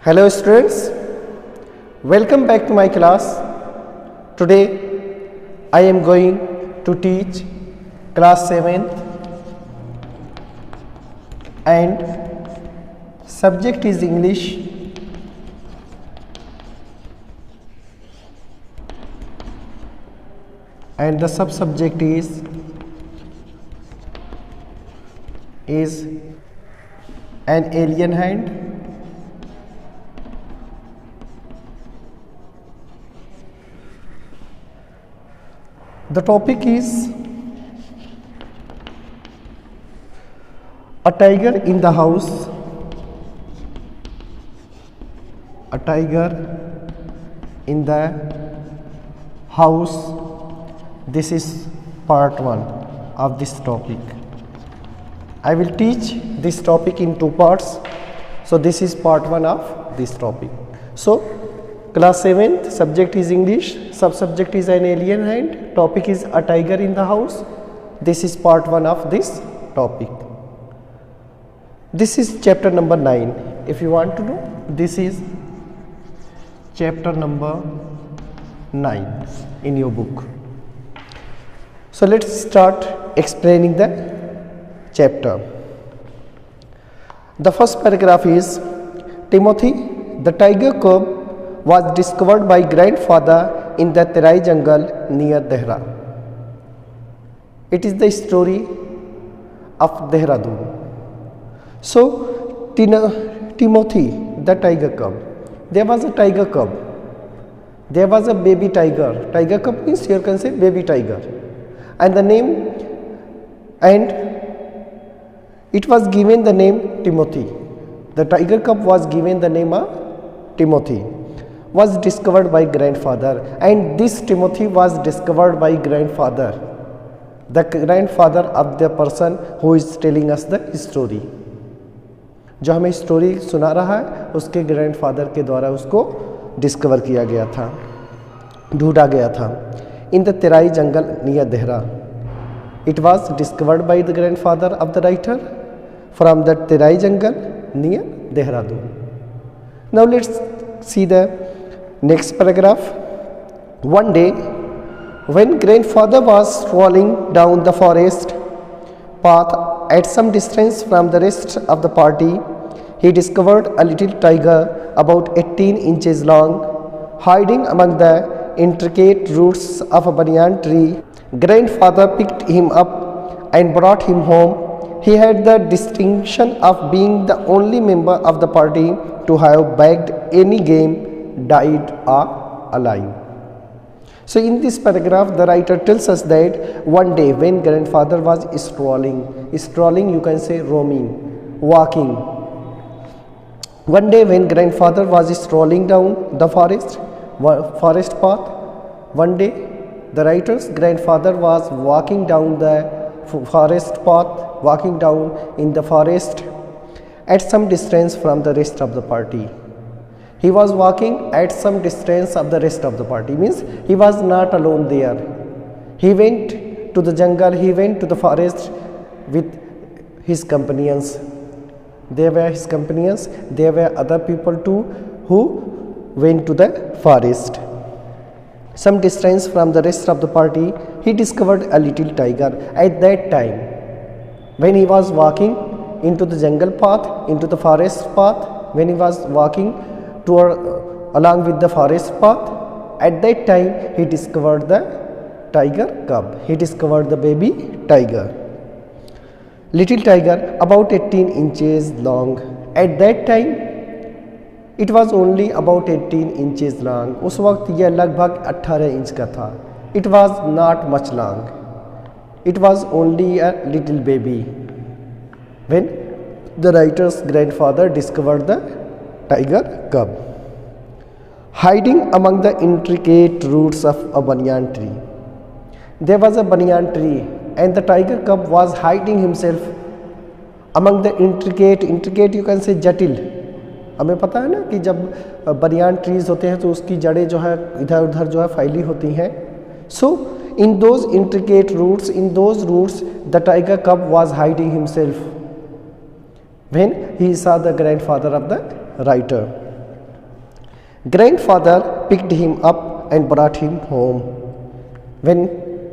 Hello students, welcome back to my class. Today I am going to teach class 7th and subject is English and the sub-subject is an alien hand. The topic is a tiger in the house. A tiger in the house. This is part 1 of this topic. I will teach this topic in 2 parts. So this is part 1 of this topic. So class 7th, subject is English, sub-subject is an alien hand, topic is a tiger in the house. This is part 1 of this topic. This is chapter number 9. If you want to know, this is chapter number 9 in your book. So let's start explaining the chapter. The first paragraph is Timothy, the tiger cub was discovered by grandfather in the Terai jungle near Dehra. It is the story of Dehradun. So Timothy, the tiger cub. There was a tiger cub. There was a baby tiger. Tiger cub means here can say baby tiger. And the name, and it was given the name Timothy. The tiger cub was given the name of Timothy. Was discovered by grandfather, and this Timothy was discovered by grandfather, the grandfather of the person who is telling us the story. जो हमें story सुना रहा है उसके grandfather के द्वारा उसको discover किया गया था, ढूंढा गया था. In the Terai jungle near Dehra. It was discovered by the grandfather of the writer from the Terai jungle near Dehradun. Now let's see the next paragraph. One day, when grandfather was strolling down the forest path at some distance from the rest of the party, he discovered a little tiger about 18 inches long, hiding among the intricate roots of a banyan tree. Grandfather picked him up and brought him home. He had the distinction of being the only member of the party to have bagged any game, died or alive. So in this paragraph the writer tells us that one day when grandfather was strolling you can say roaming, walking. One day when grandfather was strolling down the forest path, one day the writer's grandfather was walking down the forest path, walking down in the forest at some distance from the rest of the party. He was walking at some distance of the rest of the party, means he was not alone there. He went to the jungle, he went to the forest with his companions. They were his companions, there were other people too who went to the forest. Some distance from the rest of the party, he discovered a little tiger. At that time, when he was walking into the jungle path, into the forest path, when he was walking along with the forest path, at that time he discovered the tiger cub. He discovered the baby tiger, little tiger about 18 inches long. At that time it was only about 18 inches long. उस वक्त यह लगभग 18 inch का था. It was not much long. It was only a little baby when the writer's grandfather discovered the tiger cub, hiding among the intricate roots of a banyan tree. There was a banyan tree and the tiger cub was hiding himself among the intricate you can say जटिल. हमें पता है ना कि जब banyan trees होते हैं तो उसकी जड़ें जो है इधर उधर जो है फैली होती हैं. So in those intricate roots, in those roots the tiger cub was hiding himself when he saw the grandfather of the writer. Grandfather picked him up and brought him home. When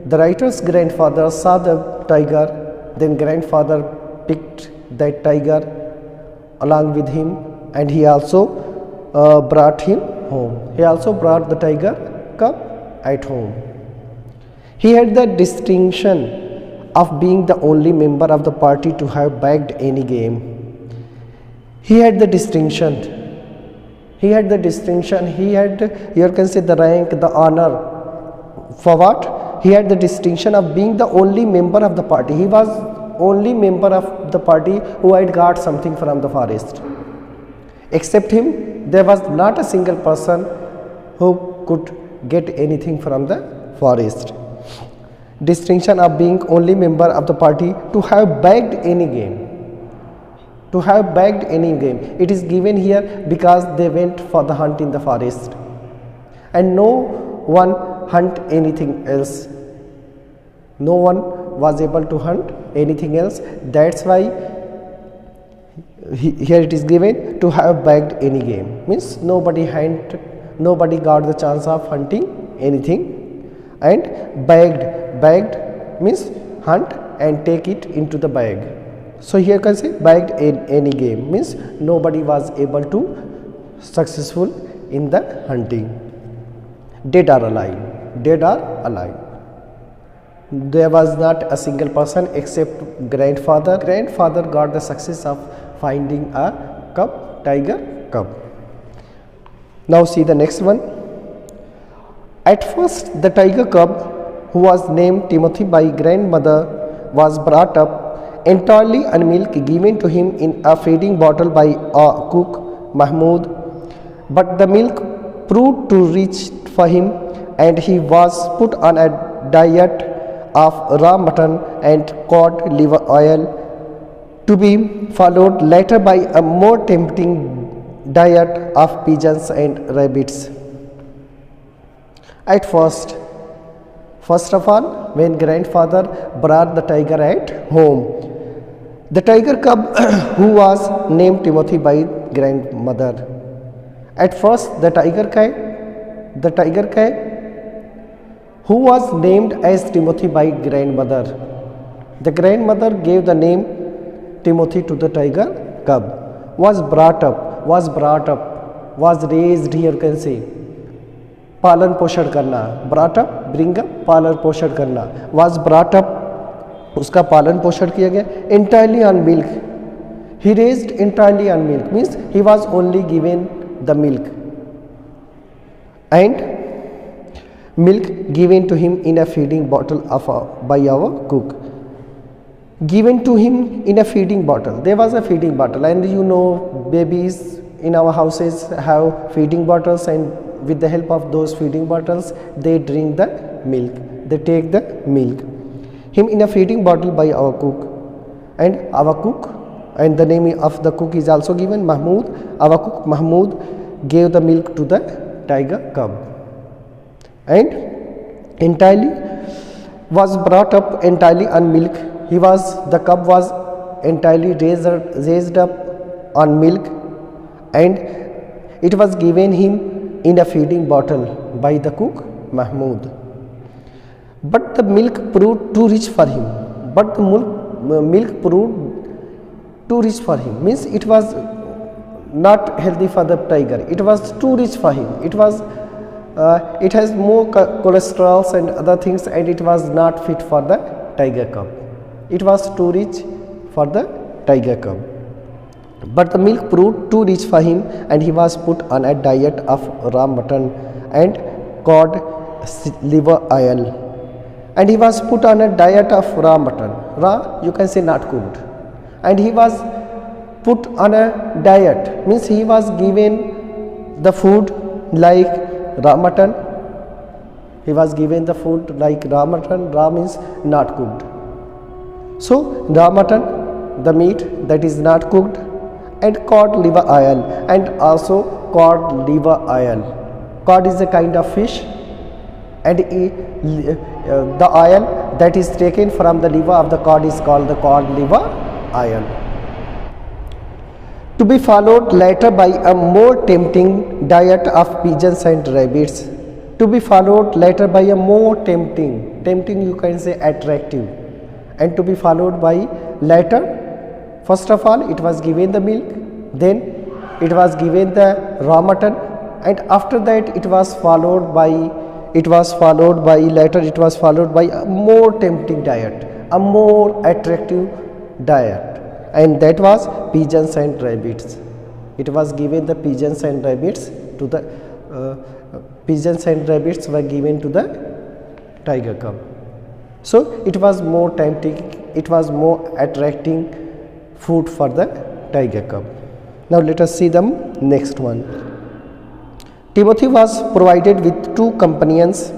the writer's grandfather saw the tiger, then grandfather picked that tiger along with him, and he also brought him home. He also brought the tiger cub at home. He had the distinction of being the only member of the party to have bagged any game. He had the distinction. He had the distinction. He had, you can say, the rank, the honor. For what? He had the distinction of being the only member of the party. He was only member of the party who had got something from the forest. Except him, there was not a single person who could get anything from the forest. Distinction of being only member of the party to have bagged any game. To have bagged any game. It is given here because they went for the hunt in the forest. And no one hunt anything else. No one was able to hunt anything else. That's why here it is given to have bagged any game. Means nobody got the chance of hunting anything. And bagged means hunt and take it into the bag. So here can say bagged any game means nobody was able to successful in the hunting. Dead or alive. Dead or alive. There was not a single person except grandfather. Grandfather got the success of finding a cub, tiger cub. Now see the next one. At first the tiger cub, who was named Timothy by grandmother, was brought up entirely on milk given to him in a feeding bottle by a cook, Mahmoud. But the milk proved too rich for him, and he was put on a diet of raw mutton and cod liver oil, to be followed later by a more tempting diet of pigeons and rabbits. At first of all, when grandfather brought the tiger at home, the tiger cub who was named Timothy by grandmother. At first the tiger cub who was named as Timothy by grandmother. The grandmother gave the name Timothy to the tiger cub. Was raised, here can say. पालन पोषण करना, brought up, bring up, पालन पोषण करना, was brought up, उसका पालन पोषण किया गया. Entirely on milk, he raised entirely on milk means he was only given the milk, and milk given to him in a feeding bottle by our cook. Given to him in a feeding bottle. There was a feeding bottle, and you know babies in our houses have feeding bottles, and with the help of those feeding bottles they drink the milk, they take the milk. Him in a feeding bottle by our cook, and the name of the cook is also given, Mahmoud. Our cook Mahmoud gave the milk to the tiger cub, and entirely was brought up entirely on milk. The cub was entirely raised up on milk, and it was given him in a feeding bottle by the cook Mahmoud. But the milk proved too rich for him. Means it was not healthy for the tiger. It was too rich for him. It has more cholesterol and other things, and it was not fit for the tiger cub. It was too rich for the tiger cub. But the milk proved too rich for him, and he was put on a diet of raw mutton and cod liver oil. And he was put on a diet of raw mutton. Raw, you can say not cooked. And he was put on a diet, means he was given the food like raw mutton. He was given the food like raw mutton. Raw means not cooked. So raw mutton, the meat that is not cooked, and cod liver oil, and also cod liver oil. Cod is a kind of fish, and the oil that is taken from the liver of the cod is called the cod liver oil. to be followed later by a more tempting diet of pigeons and rabbits. To be followed later by a more tempting you can say attractive, and to be followed by later, first of all it was given the milk, then it was given the raw mutton, and after that it was followed by a more tempting diet, a more attractive diet, and that was pigeons and rabbits. It was given the pigeons and rabbits to the pigeons and rabbits were given to the tiger cub. So it was more tempting, it was more attracting food for the tiger cub. Now let us see the next one. Timothy was provided with two companions,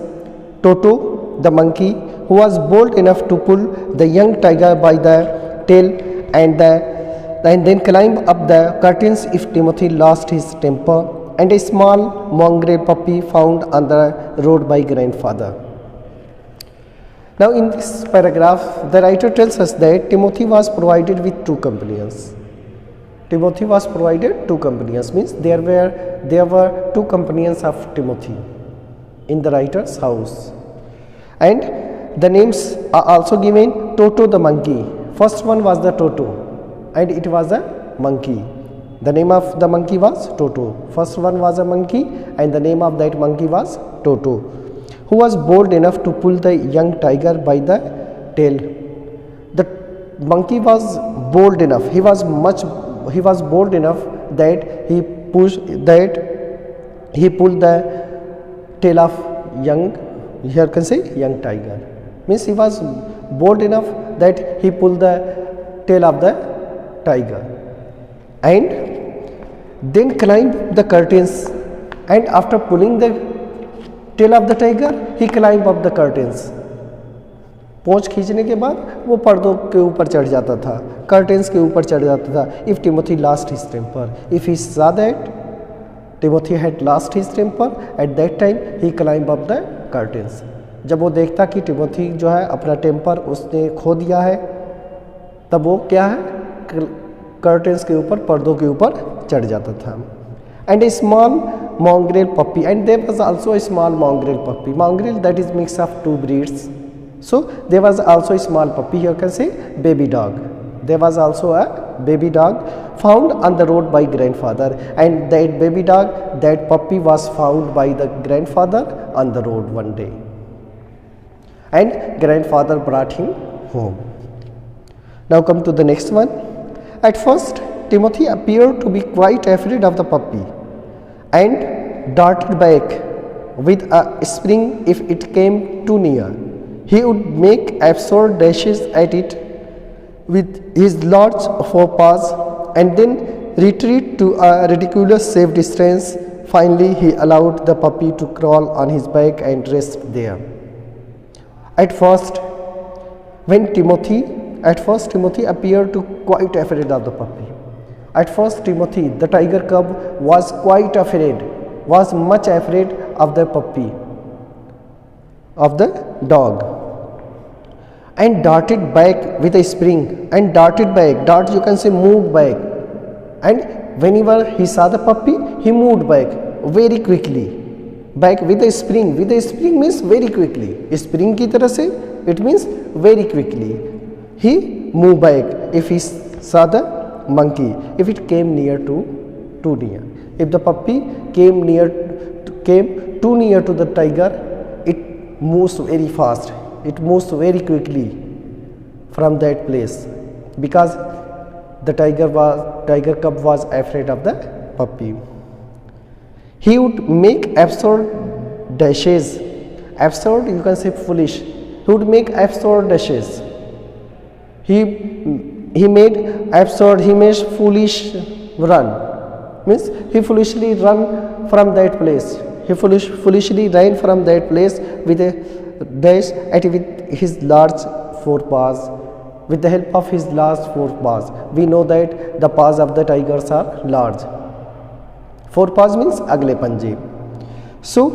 Toto the monkey, who was bold enough to pull the young tiger by the tail and then climb up the curtains if Timothy lost his temper, and a small mongrel puppy found on the road by grandfather. Now in this paragraph, the writer tells us that Timothy was provided with two companions. Timothy was provided two companions, means there were two companions of Timothy in the writer's house, and the names are also given. Toto the monkey, first one was the Toto, and it was a monkey. The name of the monkey was Toto. First one was a monkey, and the name of that monkey was Toto, who was bold enough to pull the young tiger by the tail. The monkey was bold enough. He was bold enough that he pulled the tail of here can say young tiger. Means he was bold enough that he pulled the tail of the tiger, and then climbed the curtains, and after pulling the tail of the tiger he climbed up the curtains. पोंछ खींचने के बाद वो पर्दों के ऊपर चढ़ जाता था, कर्टेंस के ऊपर चढ़ जाता था. If Timothy lost his temper, if he saw that Timothy had lost his temper, at that time he climbed up the curtains. जब वो देखता कि टिमोथी जो है अपना टेम्पर उसने खो दिया है, तब वो क्या है कर्टेंस के ऊपर, पर्दों के ऊपर चढ़ जाता था. And a small mongrel puppy, and there was also a small mongrel puppy. Mongrel, that is mix of two breeds. So there was also a small puppy, here can say baby dog. There was also a baby dog found on the road by grandfather, and that baby dog, that puppy was found by the grandfather on the road one day, and grandfather brought him home. Now come to the next one. At first Timothy appeared to be quite afraid of the puppy and darted back with a spring if it came too near. He would make absurd dashes at it with his large forepaws and then retreat to a ridiculous safe distance. Finally, he allowed the puppy to crawl on his back and rest there. At first Timothy appeared to quite afraid of the puppy. At first Timothy, the tiger cub, was quite afraid, was much afraid of the puppy, of the dog, and darted back with a spring, and darted back, dart you can say moved back, and whenever he saw the puppy he moved back very quickly, back with a spring. With a spring means very quickly, spring की तरह से it means very quickly. He moved back if he saw the monkey, if it came near too near. If the puppy came too near to the tiger, it moves very fast, it moves very quickly from that place, because the tiger cub was afraid of the puppy. He would make absurd dashes. Absurd you can say foolish. He would make absurd dashes. He made foolish run, means he foolishly run from that place. He foolishly ran from that place with a dash at with his large forepaws. With the help of his large forepaws, we know that the paws of the tigers are large. Forepaws means agle panje. So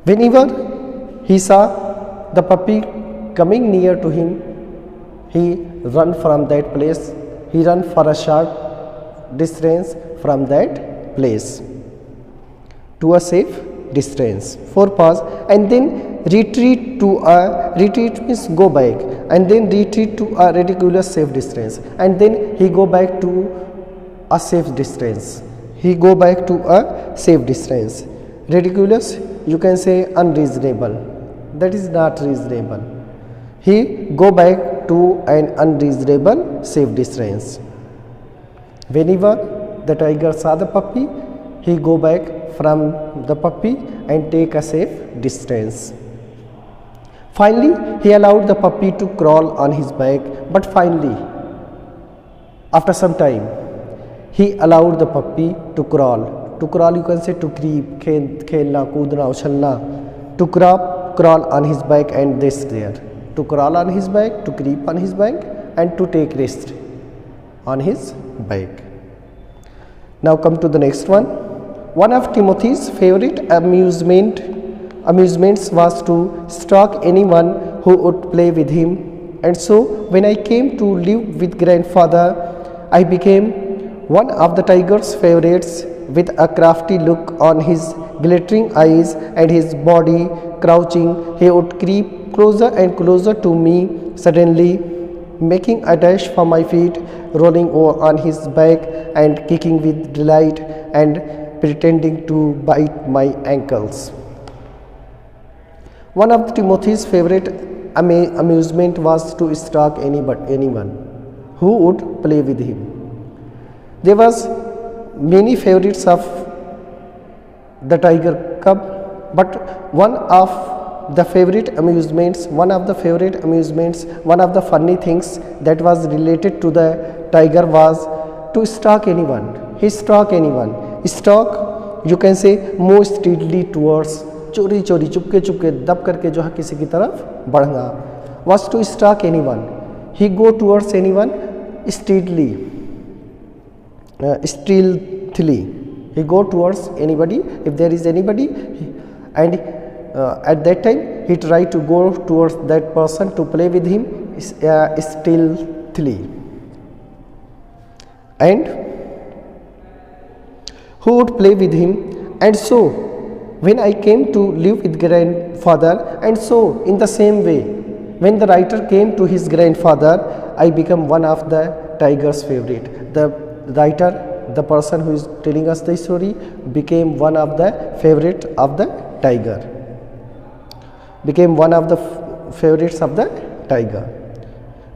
whenever he saw the puppy coming near to him, he run from that place. He run for a short distance from that place, to a safe distance. 4 pause and then retreat to a, retreat means go back, and then retreat to a ridiculous safe distance, and then he go back to a safe distance. He go back to a safe distance. Ridiculous, you can say unreasonable, that is not reasonable. He go back to an unreasonable safe distance. Whenever the tiger saw the puppy, he go back from the puppy and take a safe distance. Finally, he allowed the puppy to crawl on his back, but finally, after some time, he allowed the puppy to crawl. To crawl, you can say to creep, khelna, koodna, uchalna. To crawl on his back and this there. To crawl on his back, to creep on his back, and to take rest on his back. Now come to the next one. One of Timothy's favorite amusements was to stalk anyone who would play with him. And so when I came to live with grandfather, I became one of the tiger's favorites. With a crafty look on his glittering eyes and his body crouching, he would creep closer and closer to me, suddenly making a dash for my feet, rolling over on his back and kicking with delight and pretending to bite my ankles. One of Timothy's favorite amusement was to stalk anyone who would play with him. There was many favorites of the tiger cub, but one of the funny things that was related to the tiger was to stalk anyone. He stalk anyone. Stalk, you can say, move steadily towards, चोरी चोरी चुपके चुपके दब करके जो है किसी की तरफ बढ़ना. Was to stalk anyone. He go towards anyone steadily. Stealthily, he go towards anybody. If there is anybody, and at that time he try to go towards that person to play with him stealthily. And who would play with him? And so when I came to live with grandfather, and so in the same way, when the writer came to his grandfather, I become one of the tiger's favorite. The writer, the person who is telling us the story, became one of the favorite of the tiger. Became one of the favorites of the tiger.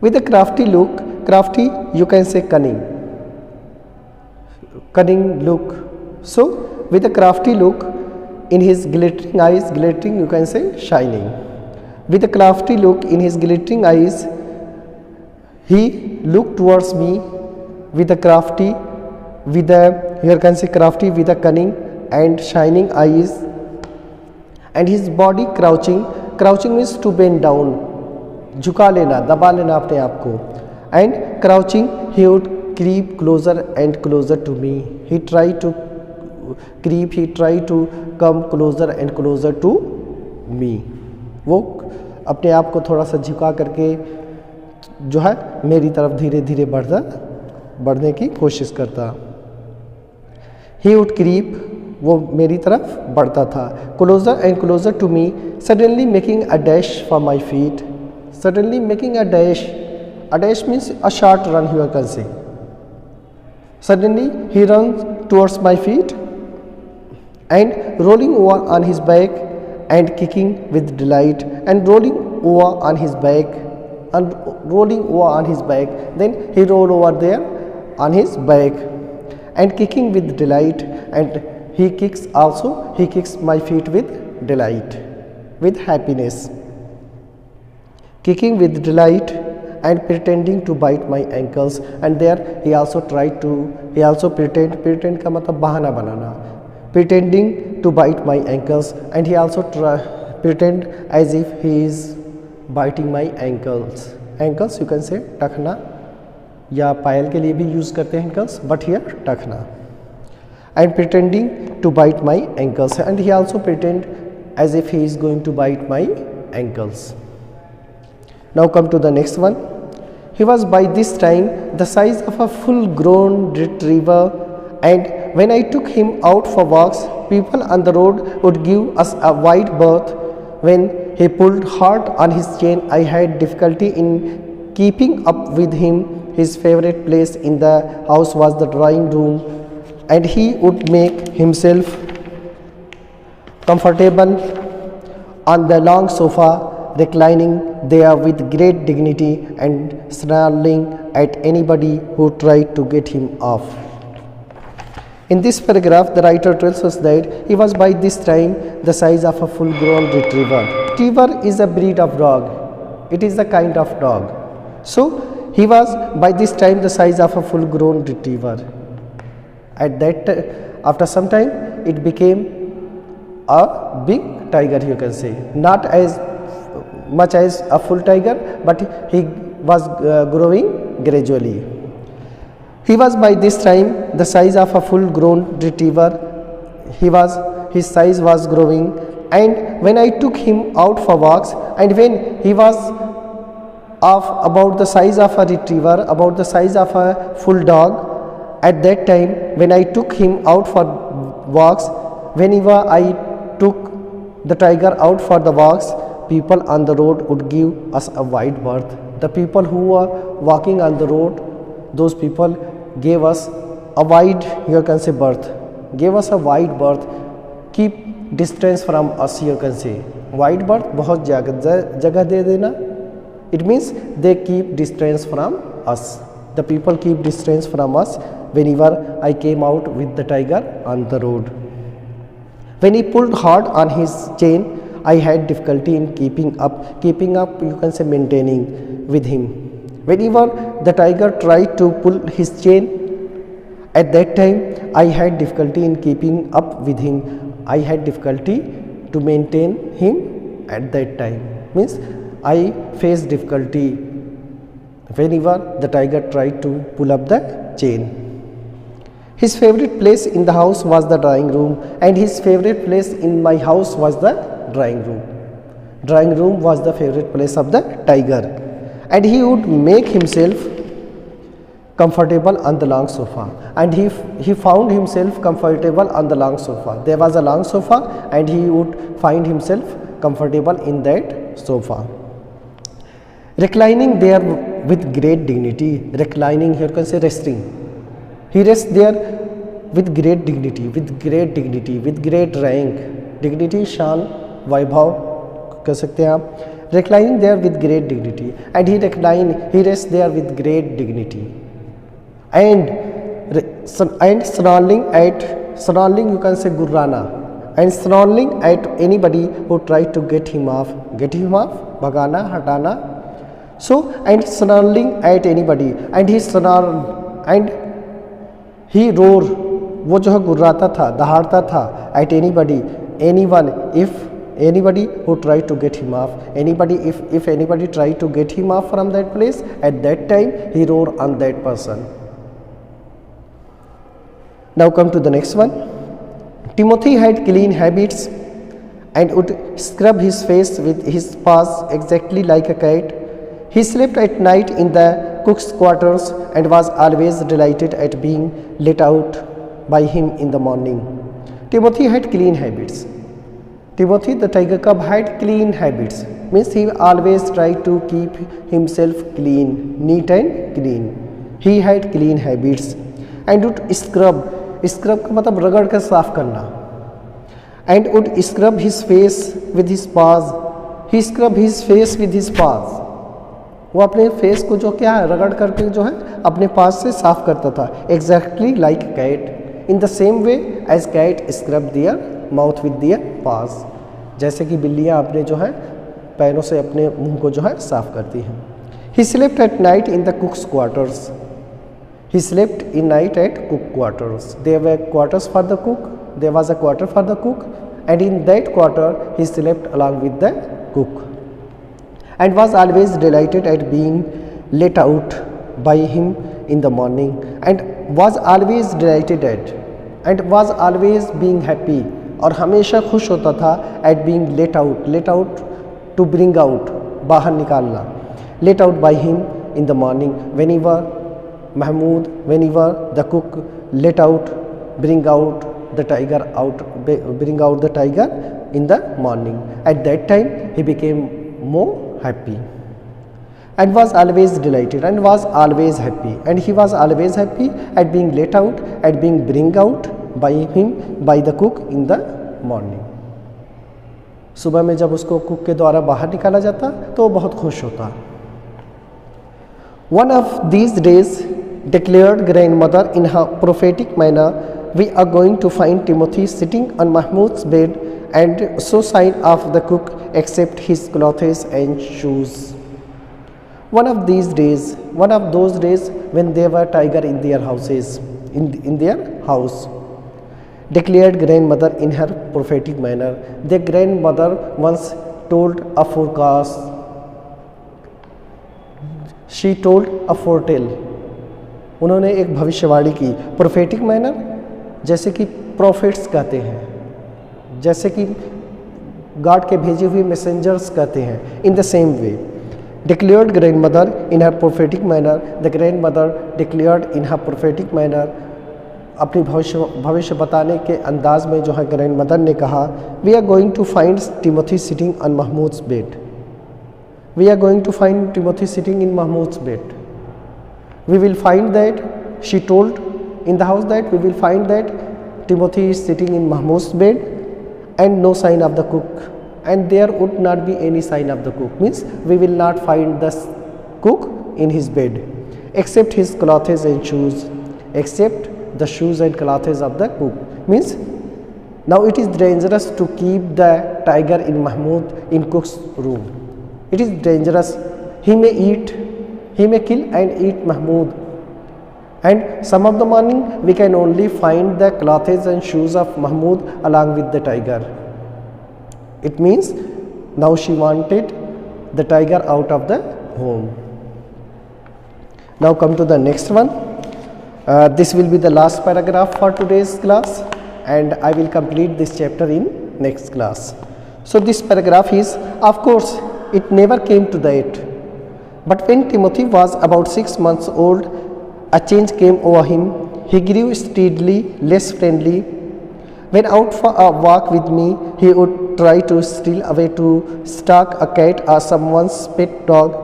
With a crafty look, crafty, you can say cunning. Cunning look. So with a crafty look in his glittering eyes, glittering, you can say shining. With a crafty look in his glittering eyes, he looked towards me with a crafty, with a, here can say crafty, with a cunning and shining eyes, and his body crouching. Crouching means to bend down, झुका लेना, दबा लेना अपने आप को. And crouching, he would creep closer and closer to me. He tried to creep, he tried to come closer and closer to me. वो अपने आप को थोड़ा सा झुका करके जो है मेरी तरफ धीरे धीरे बढ़ने की कोशिश करता. He would creep, वो मेरी तरफ बढ़ता था. Closer and closer to me, suddenly making a dash for my feet. Suddenly making a dash. A dash means a short run, you can say. Suddenly he runs towards my feet and rolling over on his back and kicking with delight, and rolling over on his back and rolling over on his back. Then he roll over there on his back and kicking with delight, and he kicks also, he kicks my feet with delight, with happiness. Kicking with delight and pretending to bite my ankles, and there he also tried to, he also pretend का मतलब बहाना बनाना, pretending to bite my ankles, and he also pretend as if he is biting my ankles. Ankles you can say टखना, या पायल के लिए भी use करते हैं ankles, but here टखना. And pretending to bite my ankles, and he also pretend as if he is going to bite my ankles. Now come to the next one. He was by this time the size of a full-grown retriever, and when I took him out for walks, people on the road would give us a wide berth. When he pulled hard on his chain, I had difficulty in keeping up with him. His favorite place in the house was the drawing room, and he would make himself comfortable on the long sofa, reclining there with great dignity and snarling at anybody who tried to get him off. In this paragraph, the writer tells us that he was by this time the size of a full-grown retriever. Retriever is a breed of dog. It is a kind of dog. So, he was by this time the size of a full-grown retriever. At that, after some time, it became a big tiger, you can say. Not as much as a full tiger, but he was growing gradually. He was by this time the size of a full-grown retriever. His size was growing, and when I took him out for walks, and when he was of about the size of a retriever, about the size of a full dog, at that time when I took him out for walks, whenever I took the tiger out for the walks, people on the road would give us a wide berth. The people who were walking on the road, those people gave us a wide, you can say, berth, gave us a wide berth, keep distance from us, you can say. Wide berth, बहुत जगह दे देना, it means they keep distance from us. The people keep distance from us whenever I came out with the tiger on the road. When he pulled hard on his chain, I had difficulty in keeping up, you can say, maintaining with him. Whenever the tiger tried to pull his chain, at that time I had difficulty in keeping up with him. I had difficulty to maintain him at that time. Means I faced difficulty whenever the tiger tried to pull up the chain. His favorite place in the house was the drawing room, and his favorite place in my house was the drawing room. Drawing room was the favorite place of the tiger, and he would make himself comfortable on the long sofa, and he found himself comfortable on the long sofa. There was a long sofa, and he would find himself comfortable in that sofa. Reclining there with great dignity. Reclining, here you can say resting. He rests there with great dignity, with great rank. Dignity, shan, vaibhav कह सकते हैं आप. Reclining there with great dignity, and he rests there with great dignity. And snarling you can say gurrana, and snarling at anybody who tried to get him off, bhagana, hatana. So, and snarling at anybody, and he snarled, and he roared, वो जो है गुर्राता था, दहाड़ता था, at anybody, anyone, if anybody who tried to get him off, if anybody tried to get him off from that place, at that time he roared on that person. Now come to the next one. Timothy had clean habits and would scrub his face with his paws exactly like a cat. He slept at night in the cook's quarters and was always delighted at being let out by him in the morning. Timothy had clean habits. Timothy the tiger cub had clean habits. Means he always tried to keep himself clean, neat and clean. He had clean habits and would scrub का मतलब रगड़ कर साफ करना. And would scrub his face with his paws. He scrubbed his face with his paws. वो अपने face को जो क्या है रगड़ करके जो है अपने पास से साफ करता था. Exactly like cat. In the same way as cat scrub their mouth with their paws. जैसे कि बिल्लियाँ अपने जो है पैरों से अपने मुंह को जो है साफ करती हैं. He slept at night in the cook's quarters. He slept in night at cook quarters. There were quarters for the cook. There was a quarter for the cook, and in that quarter he slept along with the cook, and was always delighted at being let out by him in the morning, and was always delighted at, and was always being happy, और हमेशा खुश होता था at being let out to bring out, बाहर निकालना, let out by him in the morning, whenever the cook let out, bring out the tiger in the morning. At that time he became more happy and was always delighted and was always happy, and he was always happy at being let out, at being bring out by the cook in the morning. सुबह में जब उसको cook के द्वारा बाहर निकाला जाता तो वो बहुत खुश होता. One of these days, declared grandmother in her prophetic manner, we are going to find Timothy sitting on Mahmud's bed and so sign of the cook except his clothes and shoes. One of these days, one of those days when there were tiger in their houses, in their house. Declared grandmother in her prophetic manner. Their grandmother once told a forecast. She told a foretell. उन्होंने एक भविष्यवाणी की. Prophetic manner जैसे कि profits कहते हैं, जैसे कि गॉड के भेजे हुए मैसेंजर्स कहते हैं. In the same way, declared grandmother in her prophetic manner, the grandmother declared in her prophetic manner, अपनी भविष्य बताने के अंदाज में जो है ग्रैंडमदर ने कहा, we are going to find Timothy sitting on Mahmood's bed. We are going to find Timothy sitting in Mahmood's bed. We will find that, she told in the house that we will find that Timothy is sitting in Mahmood's bed and no sign of the cook, and there would not be any sign of the cook. Means we will not find the cook in his bed except his clothes and shoes, except the shoes and clothes of the cook. Means now it is dangerous to keep the tiger in Mahmud in cook's room. It is dangerous. He may kill and eat Mahmud, and some of the morning we can only find the clothes and shoes of Mahmud along with the tiger. It means now she wanted the tiger out of the home. Now come to the next one. This will be the last paragraph for today's class, and I will complete this chapter in next class. So this paragraph is, of course it never came to that, but when Timothy was about 6 months old, a change came over him. He grew steadily less friendly. When out for a walk with me, he would try to steal away to stalk a cat or someone's pet dog.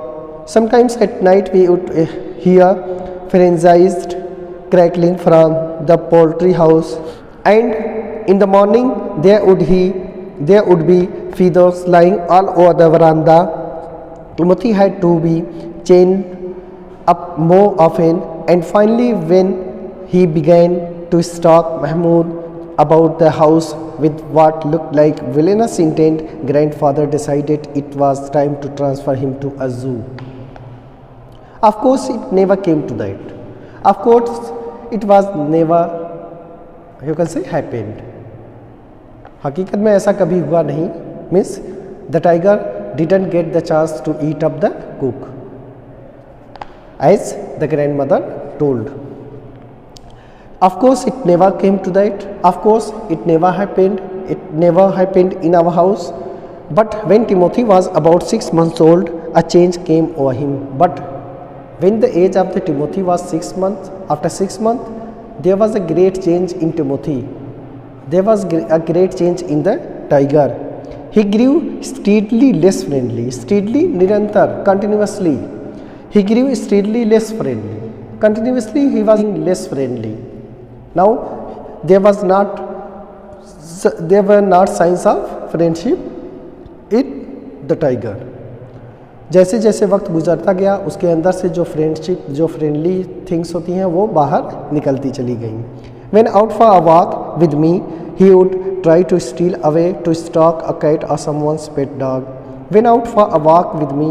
Sometimes at night we would hear frenzied crackling from the poultry house, and in the morning there would be feathers lying all over the veranda. Timothy had to be chained up more often, and finally when he began to stalk Mahmud about the house with what looked like villainous intent, grandfather decided it was time to transfer him to a zoo. Of course it never came to that. Of course it was never, you can say, happened. हकीकत में ऐसा कभी हुआ नहीं. Means the tiger didn't get the chance to eat up the cook, as the grandmother told. Of course it never came to that. Of course it never happened. It never happened in our house. But when Timothy was about 6 months old, a change came over him. But when the age of the Timothy was 6 months, after 6 months, there was a great change in Timothy. There was a great change in the tiger. He grew steadily less friendly. Steadily, nirantar, continuously. He grew steadily less friendly. Continuously he was less friendly. Now there were not signs of friendship in the tiger. जैसे जैसे वक्त गुजरता गया, उसके अंदर से जो friendship, जो फ्रेंडली थिंग्स होती हैं, वो बाहर निकलती चली गई. When out for a walk with me, he would try to steal away to stalk a cat or someone's pet dog. When out for a walk with me,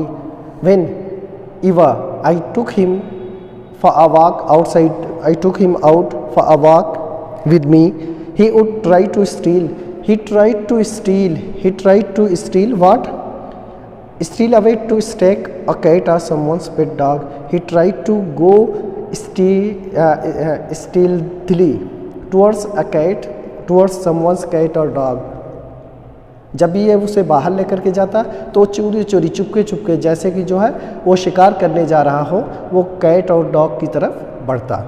whenever I took him for a walk outside, I took him out for a walk with me, he would try to steal. He tried to steal what? Steal away to stake a cat or someone's pet dog. He tried to go stealthily towards someone's cat or dog. जब भी ये उसे बाहर लेकर के जाता तो चोरी चोरी चुपके चुपके जैसे कि जो है वो शिकार करने जा रहा हो, वो कैट और डॉग की तरफ बढ़ता।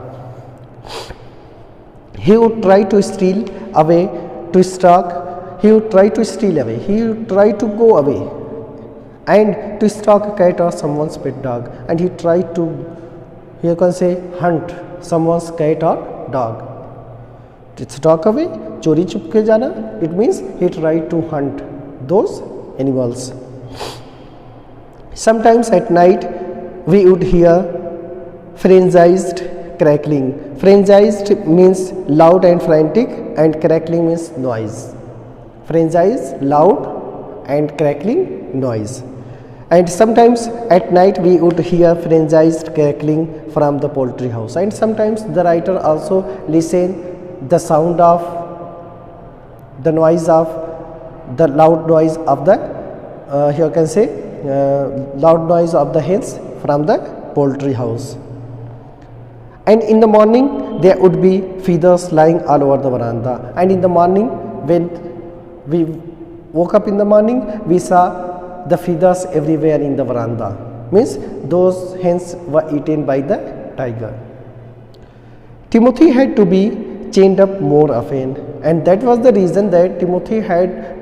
He would try to steal away to stalk. He would try to steal away. He would try to go away and to stalk a cat or someone's pet dog. And he tried to, you can say, hunt someone's cat or dog. To stalk away, चोरी चुपके जाना. It means he tried to hunt those animals. Sometimes at night we would hear frenzied crackling. Frenzied means loud and frantic, and crackling means noise. Frenzied, loud, and crackling, noise. And sometimes at night we would hear frenzied crackling from the poultry house. And sometimes the writer also listen the sound of the noise of the loud noise of the here can say loud noise of the hens from the poultry house. And in the morning there would be feathers lying all over the veranda. And in the morning, when we woke up in the morning, we saw the feathers everywhere in the veranda. Means those hens were eaten by the tiger. Timothy had to be chained up more often, and that was the reason that Timothy had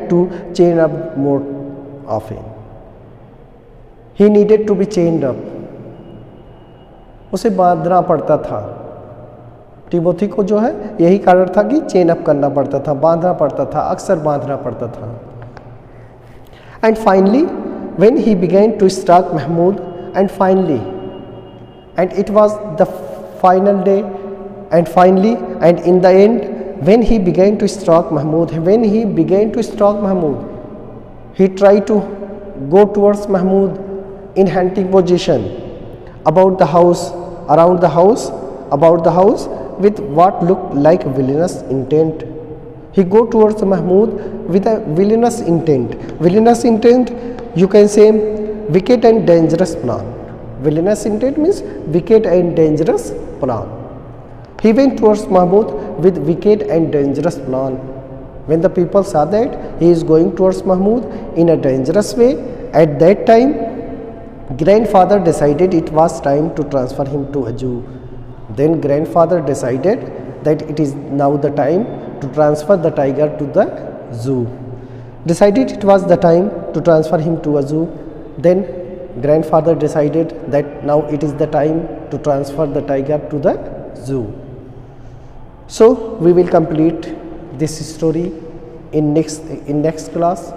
to chain up more often. He needed to be chained up. उसे बांधना पड़ता था। Timothy को जो है यही कारण था कि चेन अप करना पड़ता था, बांधना पड़ता था, अक्सर बांधना पड़ता था। And finally when he began to stalk Mahmud and finally and it was the final day and finally and in the end when he began to stalk Mahmud he tried to go towards Mahmud in hunting position about the house, around the house, about the house with what looked like villainous intent. He go towards Mahmud with a villainous intent. Villainous intent, you can say wicked and dangerous plan. Villainous intent means wicked and dangerous plan. He went towards Mahmud with wicked and dangerous plan. When the people saw that he is going towards Mahmud in a dangerous way, at that time grandfather decided it was time to transfer him to a zoo. Then grandfather decided that it is now the time to transfer the tiger to the zoo. Decided it was the time to transfer him to a zoo. Then grandfather decided that now it is the time to transfer the tiger to the zoo. So we will complete this story in next class.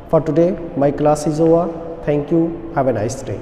For today my class is over. Thank you. Have a nice day.